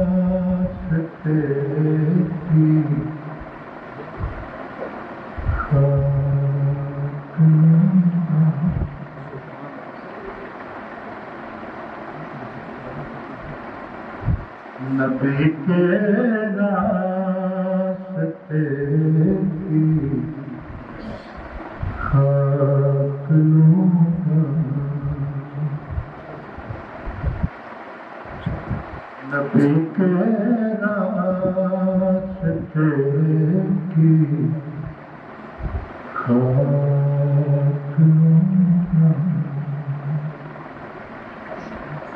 راستے کی خاک نبی کے راستے کی خاک لوں گا نبی کے راستے کی خاک لوں گا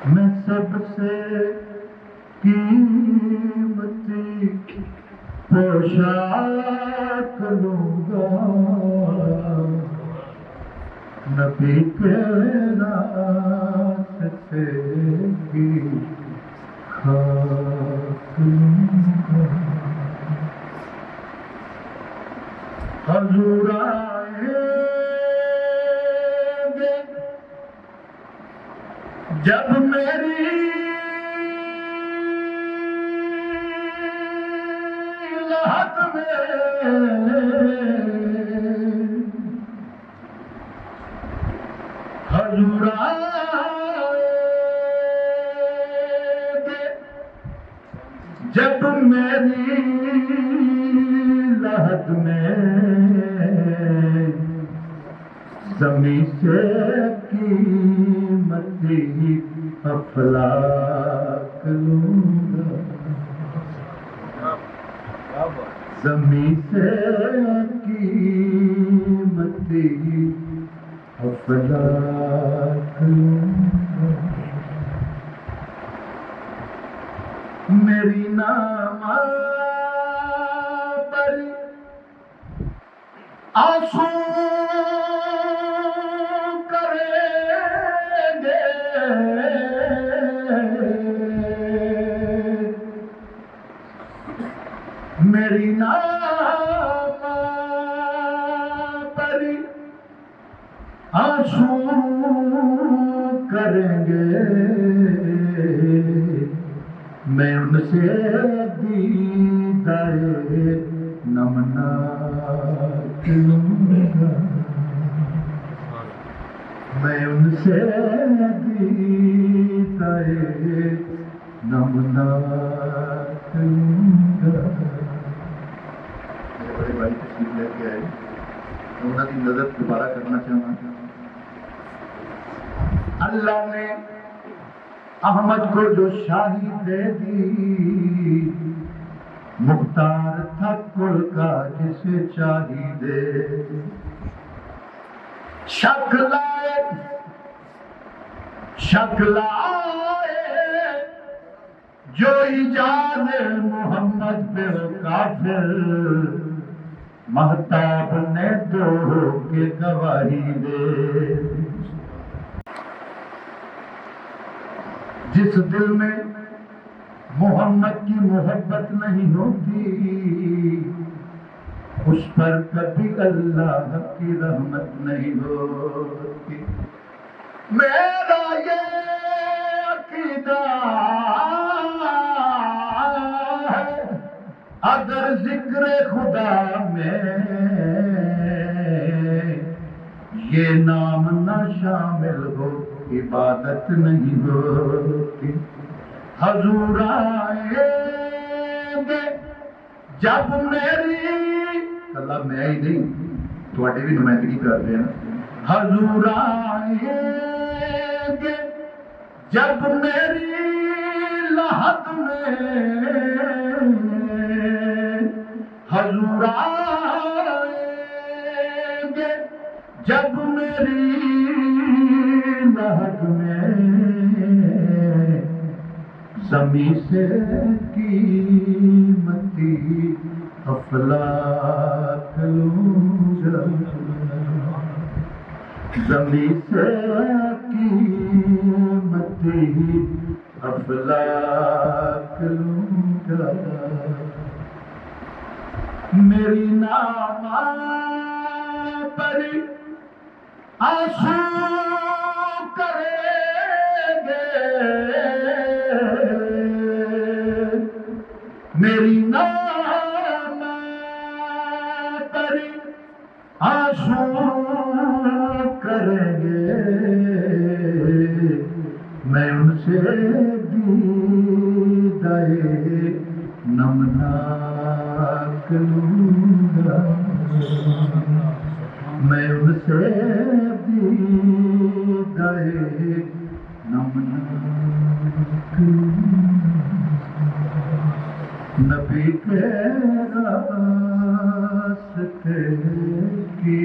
میں سب سے قیمتی پوشاک لوں گا نبی کے راستے کی خاک لوں گا حضور آئیں گے جب میری لحد میں حضور آئیں گے جب میری لحد میں زمین سے قیمتی افلاک لوں گا زمین سے قیمتی افلاک لوں گا میری نام پر آنسو کریں گے میری نام پر آنسو کریں گے میں ان سے دیدارے نمناک لوں گا میں ان سے دیدارے نمناک لوں گا میرے بڑے بھائی تشریف لے کے آئے میں انہوں کی نظر دوبارہ کرنا چاہوں گا اللہ نے احمد کو جو شاہی دے دی مختار تھا کل کا جسے چاہی دے شکل آئے جو ایجاد محمد پہ کافر مہتاب نے دو کے گواہی دے جس دل میں محمد کی محبت نہیں ہوتی اس پر کبھی اللہ کی رحمت نہیں ہوتی میرا یہ عقیدہ ہے اگر ذکر خدا میں یہ نام نہ شامل ہو عبادت نہیں ہوتی حضور آئیں گے جب میری اللہ میں ہی نہیں تھوڑی بھی نمائندگی کر رہے ہیں حضور آئیں گے جب میری لحد میں حضور آئیں گے جب میری لحد میں زمین سے قیمتی افلاک لوں گا زمین سے قیمتی افلاک لوں گا میری نام پر آنسو کریں گے میری نام پر آنسو کریں گے میں ان سے دیدائے نمناک لوں گا میں ان سے دیدائے نمناک لوں گا نبی کے راستے کی